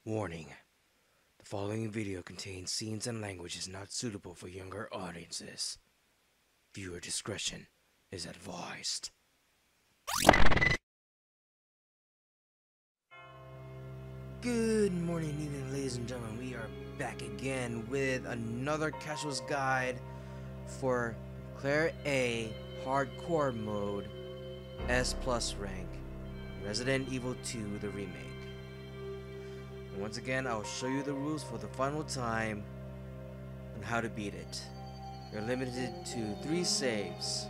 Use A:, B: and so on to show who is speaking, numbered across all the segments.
A: Warning: the following video contains scenes and languages not suitable for younger audiences. Viewer discretion is advised. Good morning, evening, ladies and gentlemen. We are back again with another casuals guide for Claire A Hardcore Mode S Plus rank, Resident Evil 2 the Remake. And once again, I'll show you the rules for the final time and how to beat it. You're limited to 3 saves,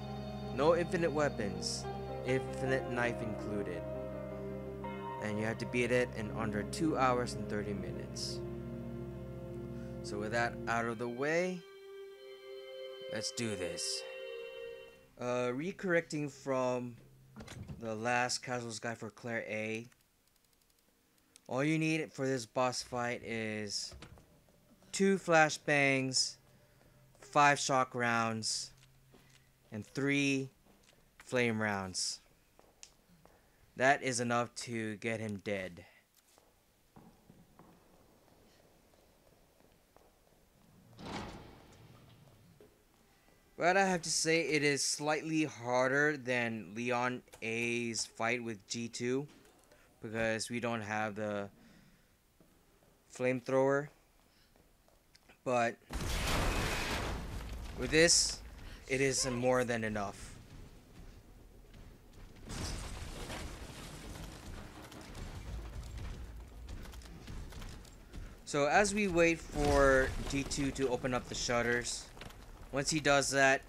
A: no infinite weapons, infinite knife included, and you have to beat it in under 2 hours and 30 minutes. So with that out of the way, let's do this. Recorrecting from the last casuals guide for Claire A, all you need for this boss fight is 2 flashbangs, 5 shock rounds, and 3 flame rounds. That is enough to get him dead. But I have to say it is slightly harder than Leon A's fight with G2 because we don't have the flamethrower. But with this, it is more than enough. So as we wait for G2 to open up the shutters, once he does that,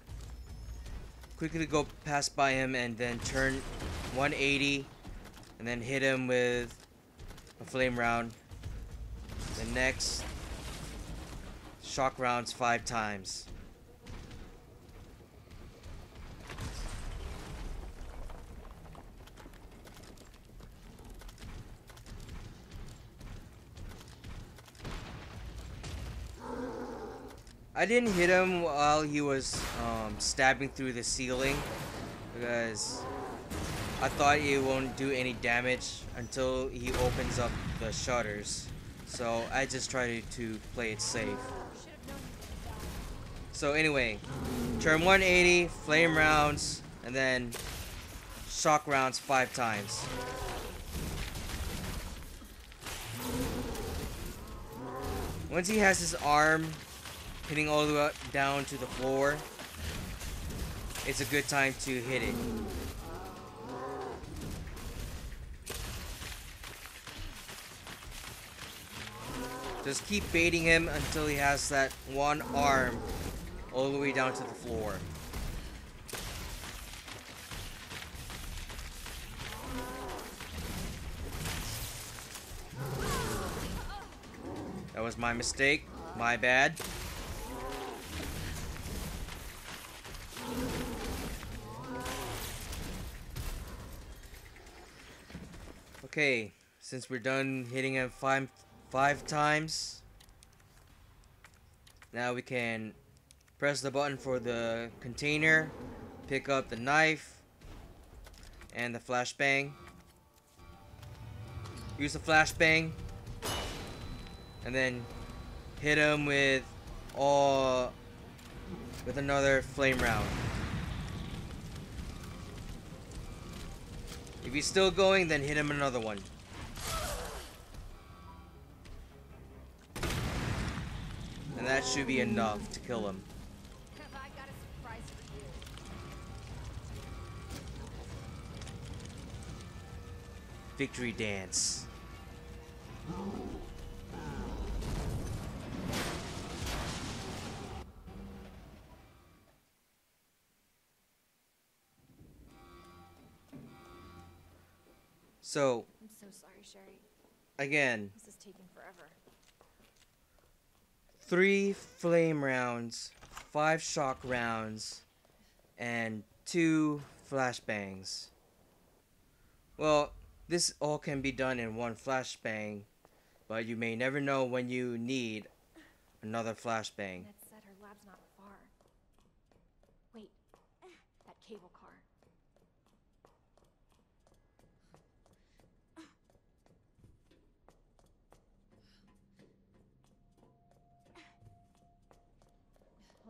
A: quickly go pass by him and then turn 180 and then hit him with a flame round. The next shock rounds 5 times. I didn't hit him while he was stabbing through the ceiling because I thought it won't do any damage until he opens up the shutters. So I just tried to play it safe. So anyway, turn 180, flame rounds, and then shock rounds 5 times. Once he has his arm hitting all the way down to the floor, it's a good time to hit it. Just keep baiting him until he has that one arm all the way down to the floor. That was my mistake. My bad. Okay, since we're done hitting him five times, now we can press the button for the container, pick up the knife and the flashbang. Use the flashbang and then hit him with another flame round. If he's still going, then hit him another one. And that should be enough to kill him. Victory dance. So,
B: I'm so sorry, Sherry.
A: again,
B: This is taking forever.
A: 3 flame rounds, 5 shock rounds, and 2 flashbangs. Well, this all can be done in one flashbang, but you may never know when you need another flashbang.
B: Ned said her lab's not far. Wait, that cable car.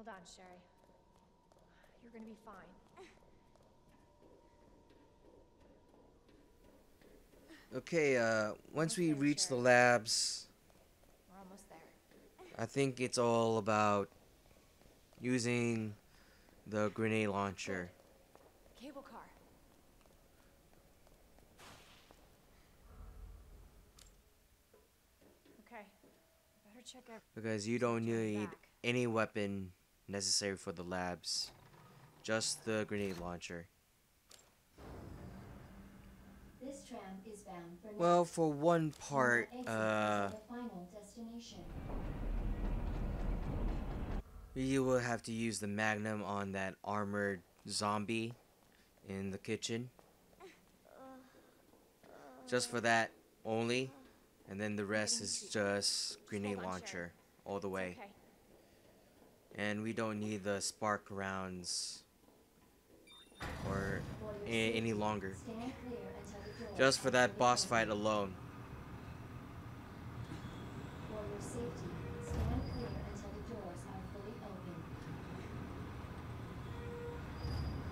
B: Hold on, Sherry. You're gonna be fine.
A: Okay, once we
B: Almost there,
A: reach the
B: Sherry.
A: labs,
B: We're almost there.
A: I think it's all about using the grenade launcher.
B: Cable car. Okay. Better check everything.
A: Because you don't need any weapon necessary for the labs. Just the grenade launcher.
C: This tram is bound for
A: Well,
C: next.
A: for one part,
C: Exit is at the final destination.
A: you will have to use the magnum on that armored zombie in the kitchen. Just for that only. And then the rest is just grenade launcher all the way.
B: Okay.
A: And we don't need the spark rounds or any longer.
C: Stand clear until the door
A: Just for that boss fight alone.
C: For your safety, stand clear until the doors are fully open.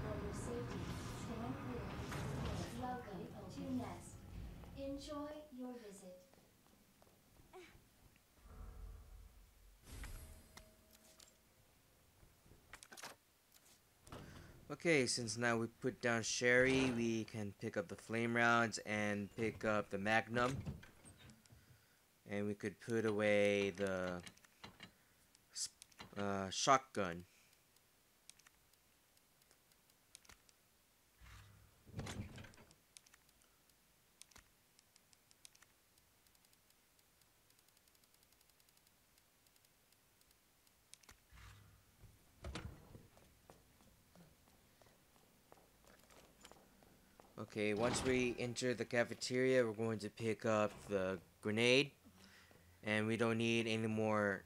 C: For your safety, stand clear until the doors are fully open. Welcome to Nest. Enjoy your visit.
A: Okay, since now we put down Sherry, we can pick up the flame rounds and pick up the magnum. And we could put away the shotgun. Okay, once we enter the cafeteria, we're going to pick up the grenade. And we don't need any more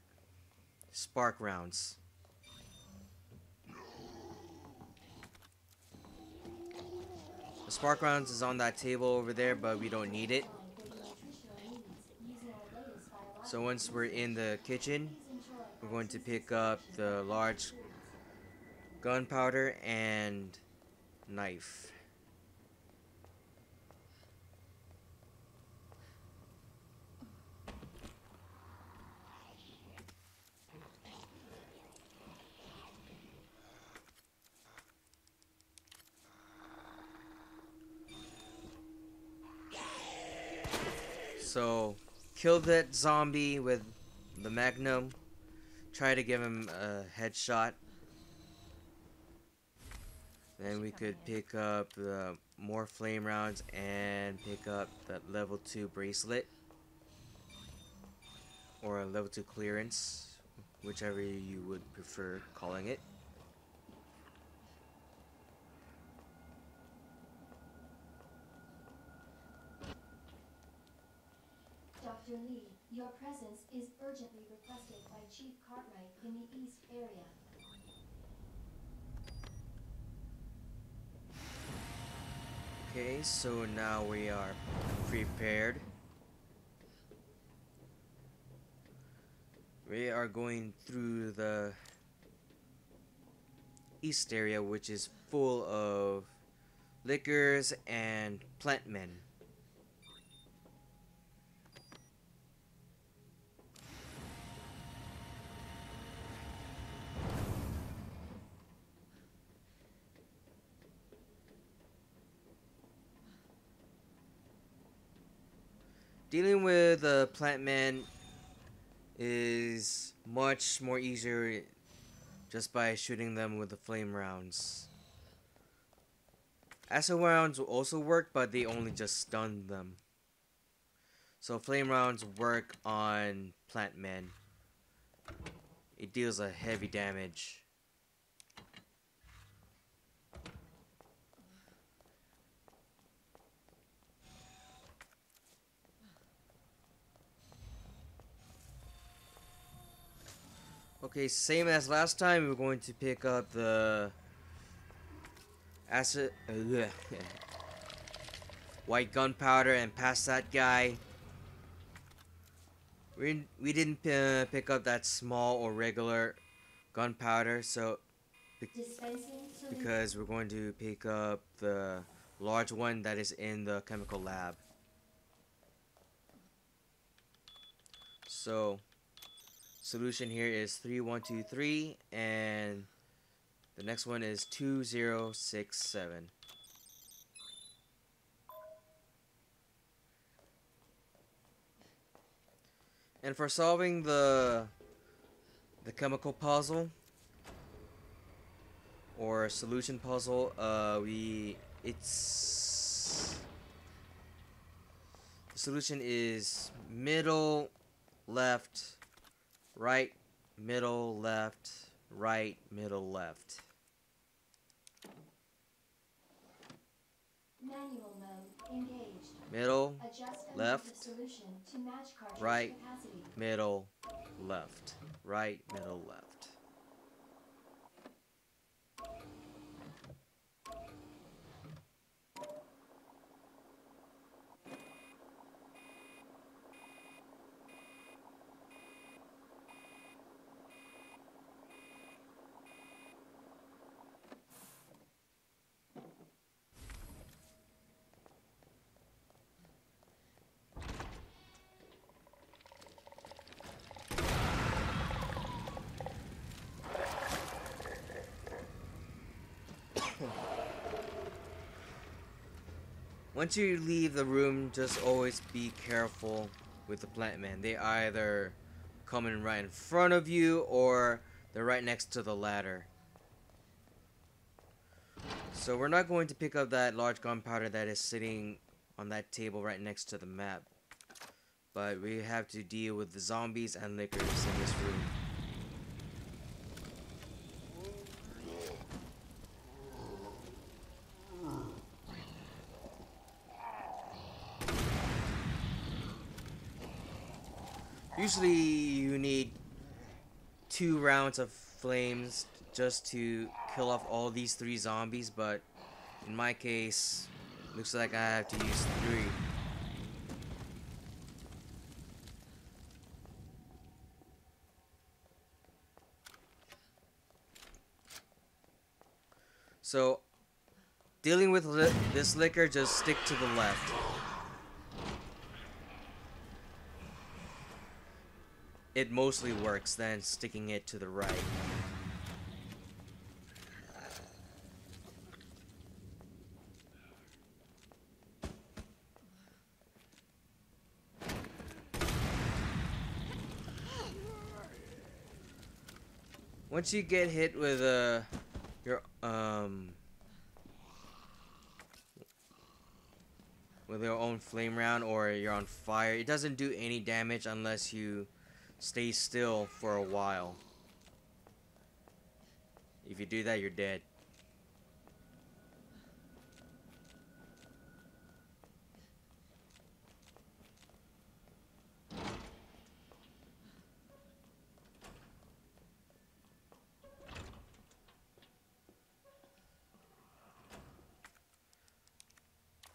A: spark rounds. The spark rounds is on that table over there, but we don't need it. So once we're in the kitchen, we're going to pick up the large gunpowder and knife. So, kill that zombie with the magnum. Try to give him a headshot. Then we could pick up the more flame rounds and pick up that level 2 bracelet. Or a level 2 clearance. Whichever you would prefer calling it.
C: Dr. Lee, your presence is urgently requested by Chief Cartwright in the East area.
A: Okay, so now we are prepared. We are going through the East area, which is full of liquors and plant men. Dealing with plant men is much more easier just by shooting them with the flame rounds. Acid rounds will also work, but they only just stun them. So flame rounds work on plant men. It deals a heavy damage. Okay, same as last time, we're going to pick up the acid, white gunpowder and pass that guy. We didn't pick up that small or regular gunpowder. So
C: Dispensing solution.
A: because we're going to pick up the large one that is in the chemical lab. So solution here is 3123 and the next one is 2067. And for solving the chemical puzzle or solution puzzle, it's the solution is middle, left, right, middle, left, right, middle, left.
C: Manual mode engaged.
A: Middle,
C: Adjust amount
A: left,
C: of solution to match cartridge
A: right,
C: capacity.
A: middle, left, right, middle, left. Once you leave the room, just always be careful with the plant man. They either coming right in front of you or they're right next to the ladder. So we're not going to pick up that large gunpowder that is sitting on that table right next to the map. But we have to deal with the zombies and lickers in this room. Usually you need 2 rounds of flames just to kill off all these 3 zombies, but in my case, looks like I have to use 3. So, dealing with this liquor, just stick to the left. It mostly works than sticking it to the right. Once you get hit with your with your own flame round or you're on fire, it doesn't do any damage unless you stay still for a while. If you do that, you're dead.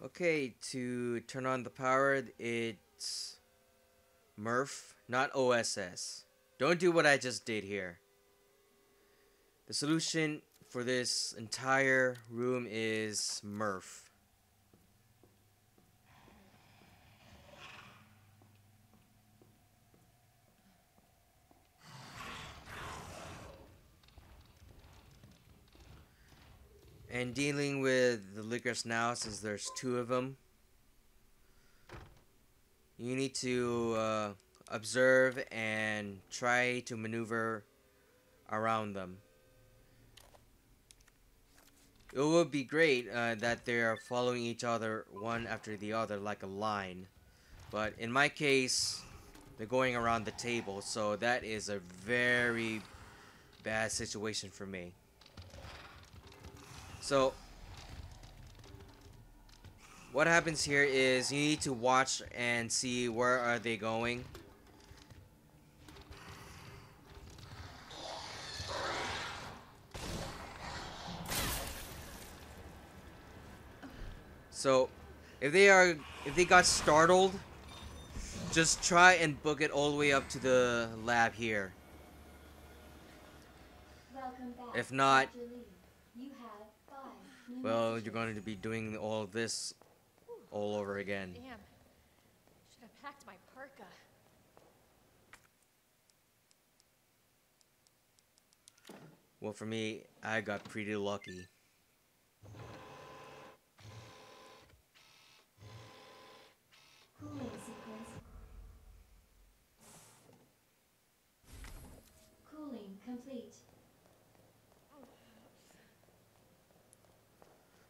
A: Okay, to turn on the power, it's Murph, not OSS. Don't do what I just did here. The solution for this entire room is Murph. And dealing with the lickers now, since there's 2 of them, you need to observe and try to maneuver around them. It would be great that they are following each other one after the other like a line, but in my case, they're going around the table, so that is a very bad situation for me. So what happens here is you need to watch and see where are they going. So if they got startled, just try and book it all the way up to the lab here.
C: Welcome back.
A: If not,
C: Dr. Lee, you have 5 new
A: well,
C: messages.
A: you're going to be doing all of this all over again.
B: Damn. Should have packed my parka.
A: Well, for me, I got pretty lucky.
C: Cooling sequence. Cooling complete.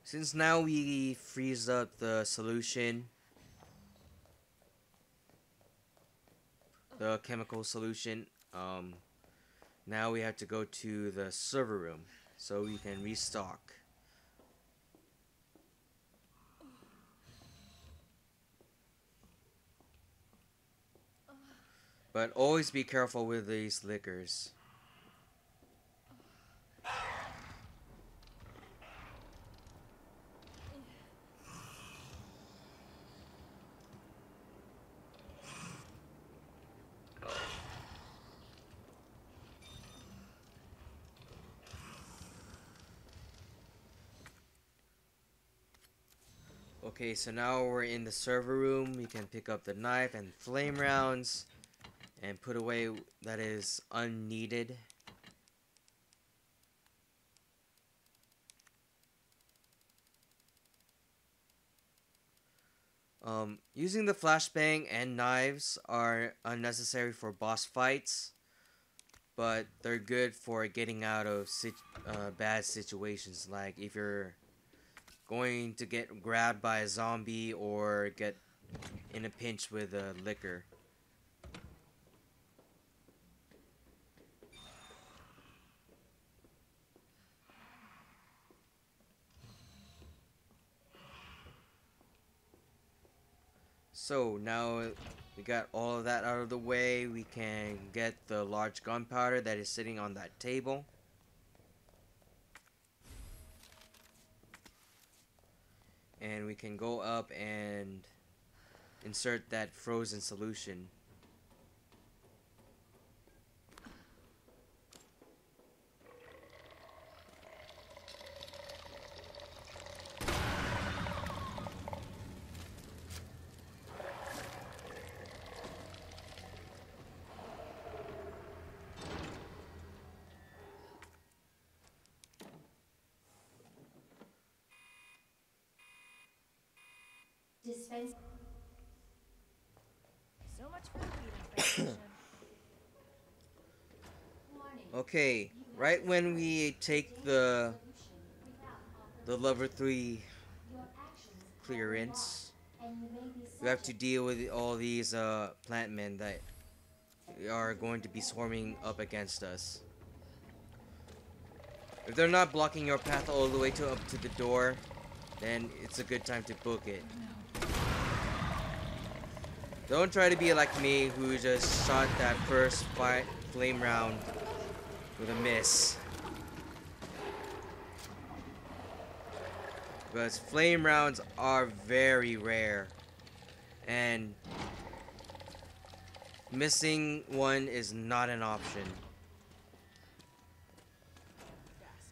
A: Since now we freeze up the solution, the chemical solution, now we have to go to the server room so we can restock. But always be careful with these liquors. Okay, so now we're in the server room. We can pick up the knife and flame rounds and put away that is unneeded. Using the flashbang and knives are unnecessary for boss fights, but they're good for getting out of bad situations, like if you're going to get grabbed by a zombie or get in a pinch with a liquor. So now we got all of that out of the way, we can get the large gunpowder that is sitting on that table. And we can go up and insert that frozen solution.
C: Dispense.
B: So much for the weed infestation.
C: Warning.
A: Okay, right when we take the level 3
C: Your actions
A: clearance,
C: and you may be
A: we have to
C: subject
A: deal with all these plant men that are going to be swarming up against us. If they're not blocking your path all the way up to the door, then it's a good time to book it. Don't try to be like me, who just shot that first flame round with a miss. Because flame rounds are very rare, and missing one is not an option.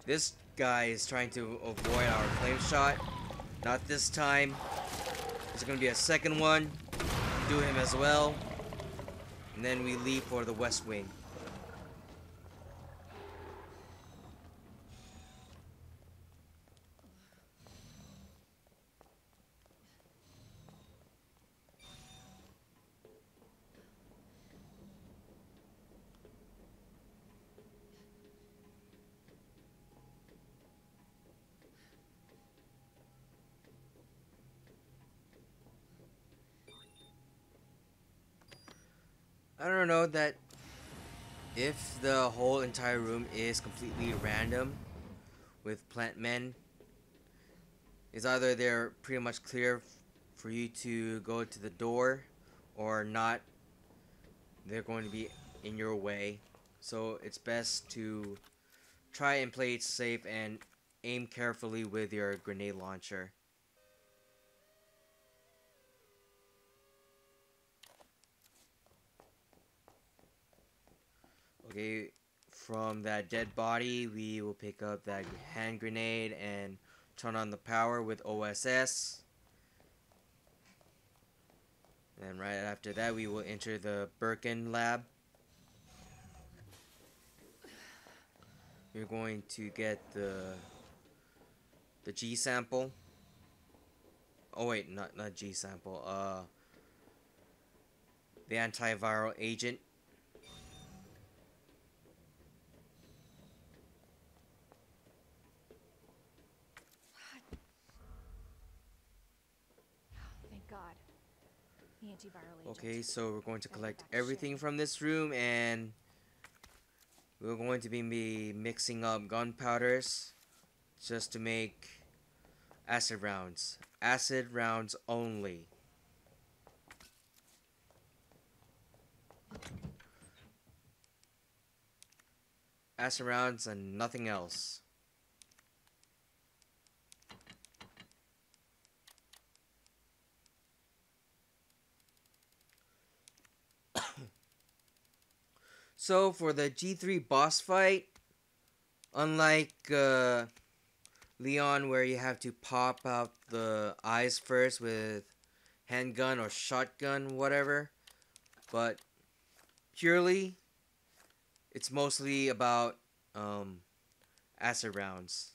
A: This guy is trying to avoid our flame shot. Not this time. There's gonna be a second one. Do him as well. And then we leave for the west wing. I don't know that if the whole entire room is completely random with plant men, it's either they're pretty much clear for you to go to the door, or not, they're going to be in your way. So it's best to try and play it safe and aim carefully with your grenade launcher. Okay, from that dead body, we will pick up that hand grenade and turn on the power with OSS. And right after that, we will enter the Birkin lab. We're going to get the G sample. Oh wait, not G sample. The antiviral agent.
B: Thank God. The antiviral agent.
A: Okay, so we're going to
B: Gotta get
A: collect
B: back to
A: everything
B: Shay.
A: from this room, and we're going to be mixing up gunpowders just to make acid rounds. Acid rounds only. Acid rounds and nothing else. So for the G3 boss fight, unlike Leon where you have to pop out the eyes first with handgun or shotgun, whatever, but purely it's mostly about acid rounds.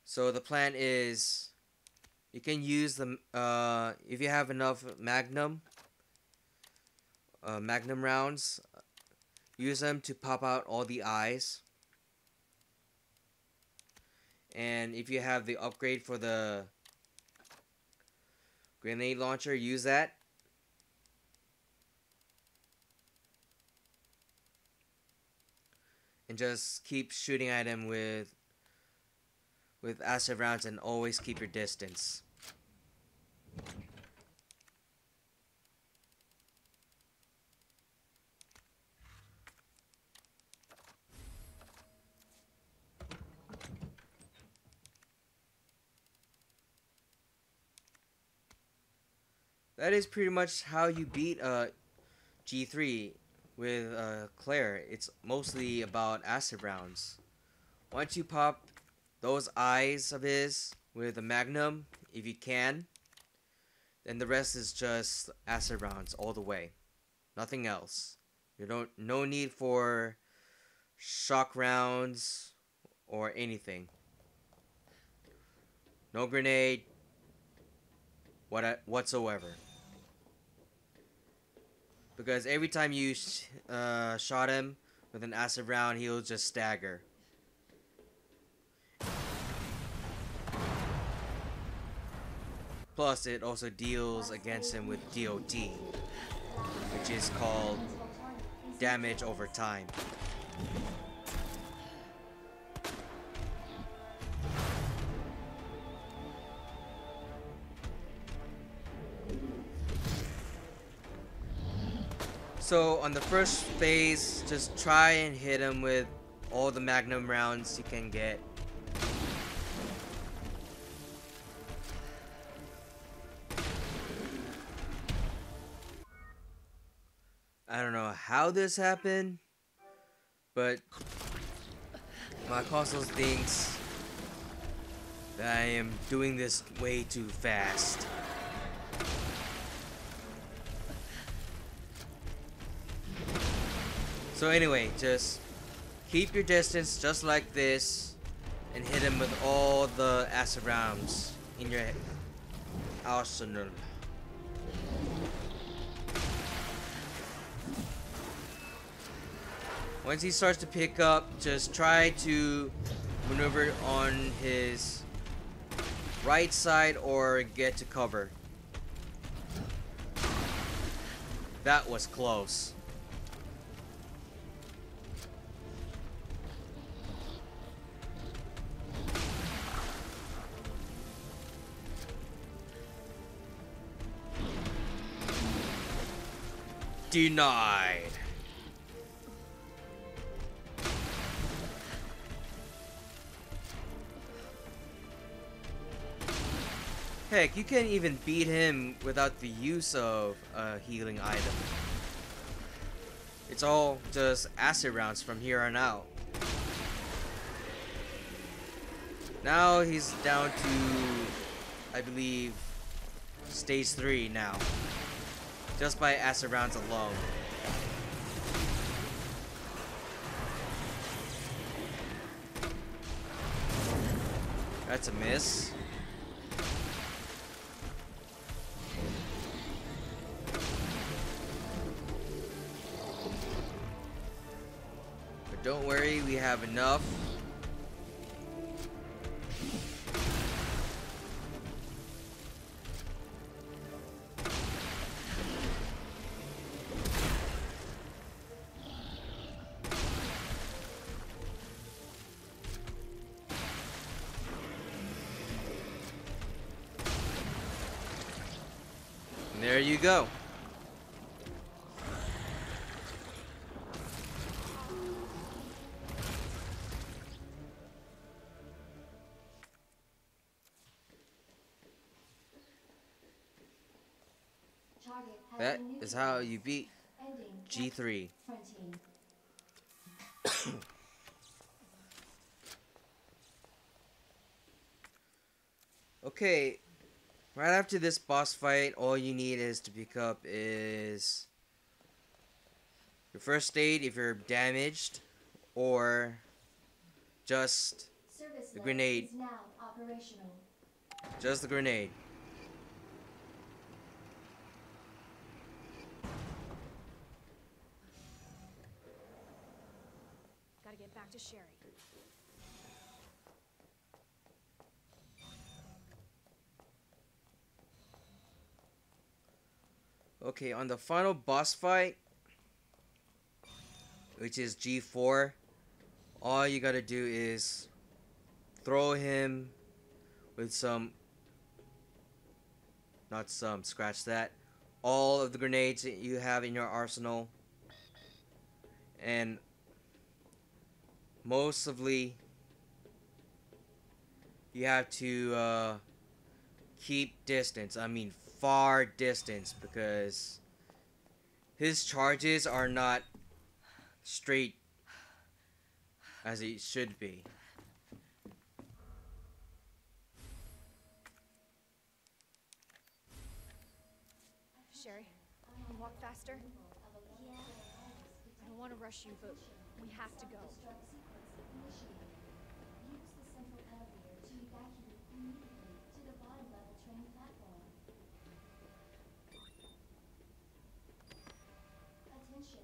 A: So the plan is you can use the if you have enough magnum rounds, use them to pop out all the eyes. And if you have the upgrade for the grenade launcher, use that. And just keep shooting at him with acid rounds, and always keep your distance. That is pretty much how you beat G3 with Claire. It's mostly about acid rounds. Once you pop those eyes of his with a magnum, if you can, then the rest is just acid rounds all the way. Nothing else. No need for shock rounds or anything. No grenade whatsoever. Because every time you shot him with an acid round, he'll just stagger. Plus, it also deals against him with DOT, which is called damage over time. So on the first phase, just try and hit him with all the magnum rounds you can get. I don't know how this happened, but my console thinks that I am doing this way too fast. So anyway, just keep your distance just like this and hit him with all the acid rounds in your arsenal. Once he starts to pick up, just try to maneuver on his right side or get to cover. That was close. Denied. Heck, you can't even beat him without the use of a healing item. It's all just acid rounds from here on out. Now he's down to, I believe, stage 3 now. Just by acid rounds alone. That's a miss. But don't worry, we have enough. And there you go.
C: Target has
A: That
C: been
A: is how
C: neutralized.
A: you beat
C: Ending
A: G3.
C: printing.
A: Okay, right after this boss fight, all you need is to pick up is your first aid if you're damaged, or just
C: Service
A: the
C: lane
A: grenade.
C: is now operational.
A: Just the grenade.
B: Gotta get back to Sherry.
A: Okay, on the final boss fight, which is G4, all you gotta do is throw him with some, not some, scratch that, all of the grenades that you have in your arsenal, and mostly you have to keep distance. I mean far distance, because his charges are not straight as it should be.
B: Sherry, can you walk faster? Yeah. I don't want to rush you, but we have to go.
C: Use the central elevator to evacuate immediately to the bottom level train platform. Attention,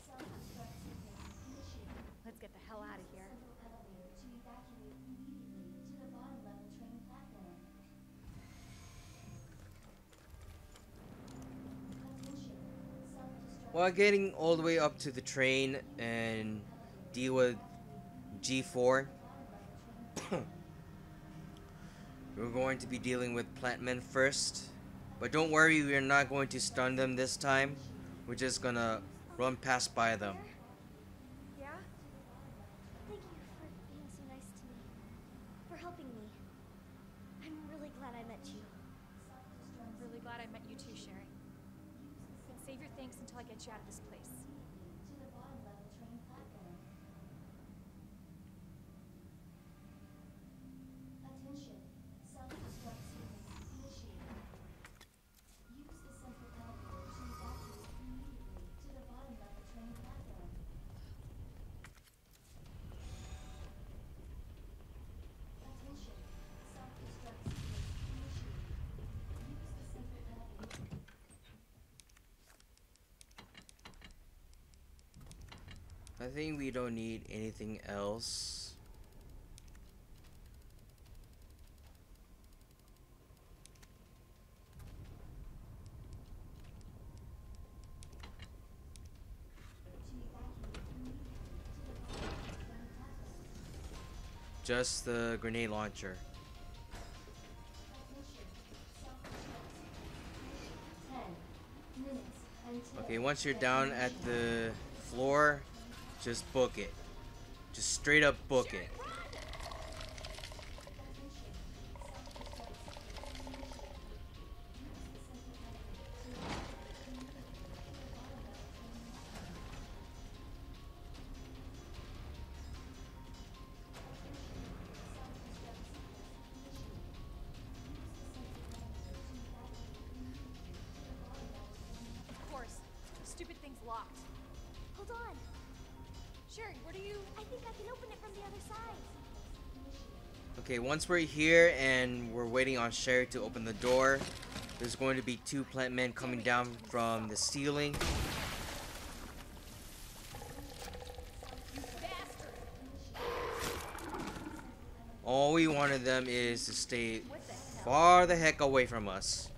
C: self-destruct sequence initiated.
B: Let's get the hell out of here.
C: Central elevator to evacuate immediately to the bottom level train platform. Attention, self-destruct.
A: While getting all the way up to the train and deal with G4, we're going to be dealing with Plantmen first. But don't worry, we're not going to stun them this time. We're just gonna run past by them.
B: Yeah?
D: Thank you for being so nice to me. For helping me. I'm really glad I met you.
B: I'm really glad I met you too, Sherry. But save your thanks until I get you out of this place.
C: To the bottom level train platform. Attention, self-destruct sequence initiated. Use the central elevator to evacuate immediately to the bottom level train platform. Attention, self-destruct sequence initiated. Use the central elevator.
A: I think we don't need anything else. Just the grenade launcher.
C: 10 minutes until
A: Okay, once you're down at the floor, just book it. Just straight up book it.
B: locked.
D: Hold on.
B: Sherry, where do you...
D: I think I can open it from the other side.
A: Okay, once we're here and we're waiting on Sherry to open the door, there's going to be two plant men coming down from the ceiling. All we wanted them is to stay far the heck away from us.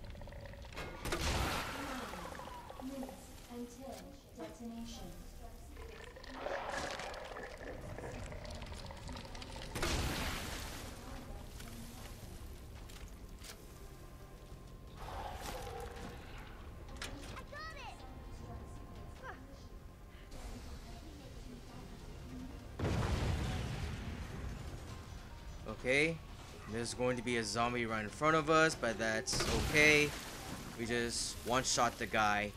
C: Minutes until detonation.
D: I got it!
A: Okay, there's going to be a zombie right in front of us, but that's okay. We just one-shot the guy.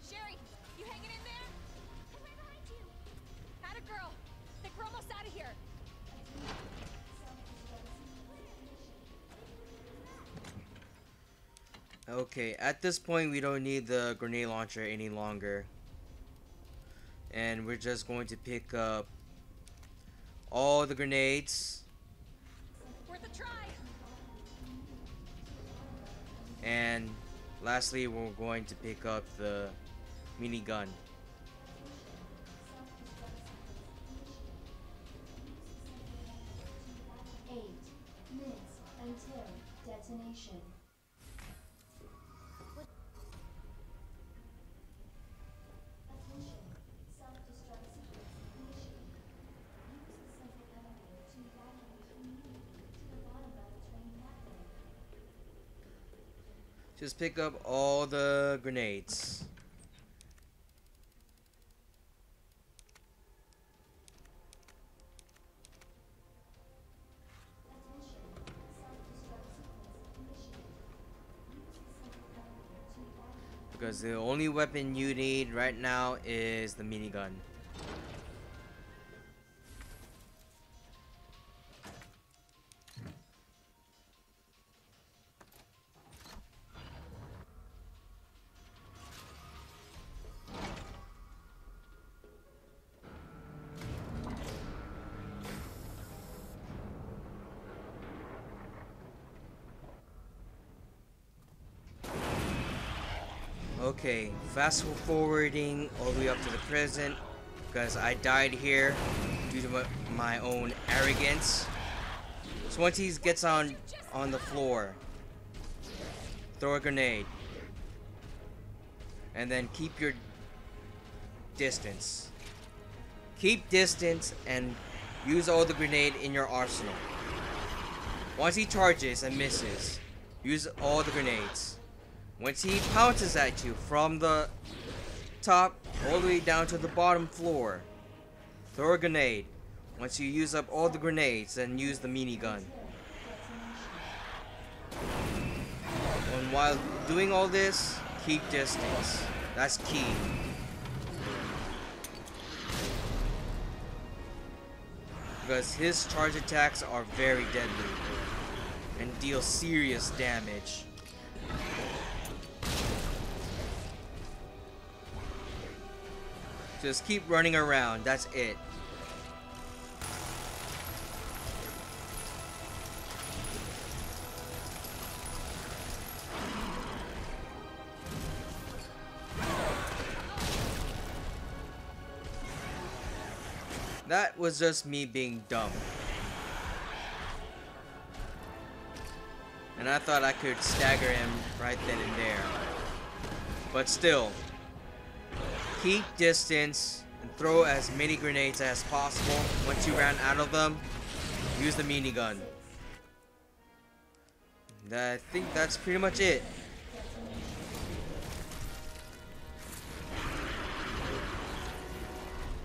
B: Sherry, you hanging in there?
D: I'm right behind you.
B: Atta girl. I think we're almost out of here.
A: Okay, at this point we don't need the grenade launcher any longer. And we're just going to pick up all the grenades.
B: Worth a try.
A: And lastly, we're going to pick up the minigun.
C: 8 minutes until detonation. Attention. Self-destruct sequence initiated. Use the simple elevator to evacuate immediately to the bottom of the train platform.
A: Just pick up all the grenades.
C: Attention. Self-destruct sequence initiated. Use the simple elevator to evacuate.
A: Because the only weapon you need right now is the minigun. Okay, fast forwarding all the way up to the present, because I died here due to my own arrogance. So once he gets on the floor, throw a grenade, and then keep your distance. Keep distance and use all the grenade in your arsenal. Once he charges and misses, use all the grenades. Once he pounces at you from the top all the way down to the bottom floor, throw a grenade. Once you use up all the grenades, then use the minigun. And while doing all this, keep distance. That's key. Because his charge attacks are very deadly and deal serious damage. Just keep running around, that's it. That was just me being dumb. And I thought I could stagger him right then and there. But still, keep distance and throw as many grenades as possible. Once you run out of them, use the minigun. I think that's pretty much it.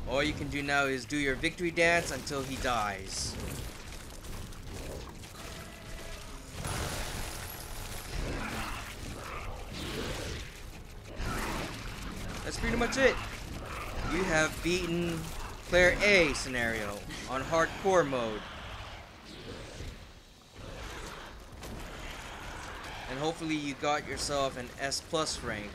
A: All you can do now is do your victory dance until he dies. That's pretty much it. You have beaten Claire A scenario on hardcore mode. And and hopefully you got yourself an S plus rank.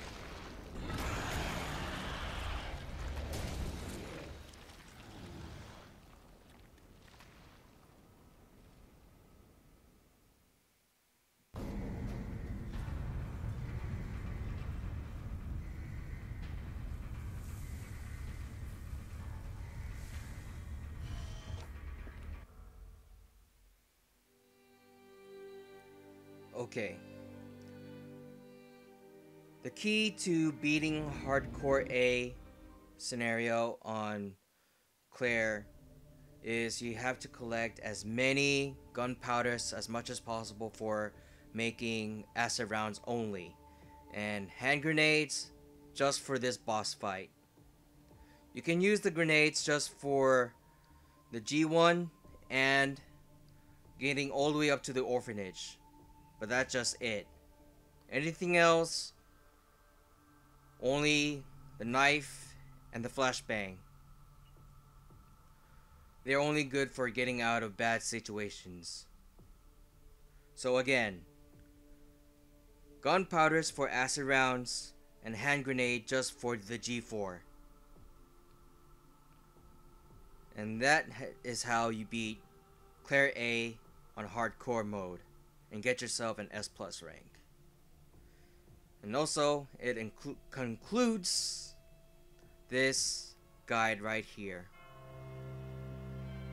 A: Okay. The key to beating hardcore A scenario on Claire is you have to collect as many gunpowders as much as possible for making acid rounds only, and hand grenades just for this boss fight. You can use the grenades just for the G1 and getting all the way up to the orphanage, but that's just it. Anything else, only the knife and the flashbang. They're only good for getting out of bad situations. So again, gunpowders for acid rounds and hand grenade just for the G4. And that is how you beat Claire A on hardcore mode and get yourself an S plus rank. And also, it concludes this guide right here.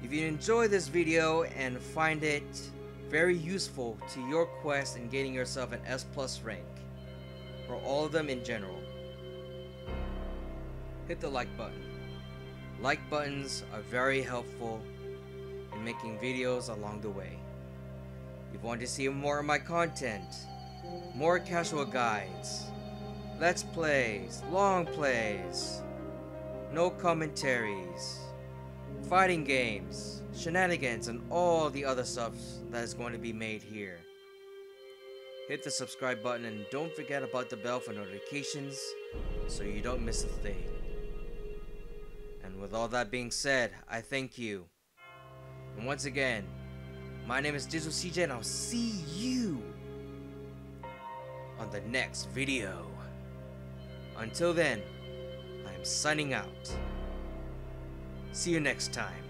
A: If you enjoy this video and find it very useful to your quest in getting yourself an S plus rank, or all of them in general, hit the like button. Like buttons are very helpful in making videos along the way. If you want to see more of my content, more casual guides, let's plays, long plays, no commentaries, fighting games, shenanigans, and all the other stuff that is going to be made here, hit the subscribe button and don't forget about the bell for notifications so you don't miss a thing. And with all that being said, I thank you. And once again, my name is Digital CJ and I'll see you on the next video. Until then, I am signing out. See you next time.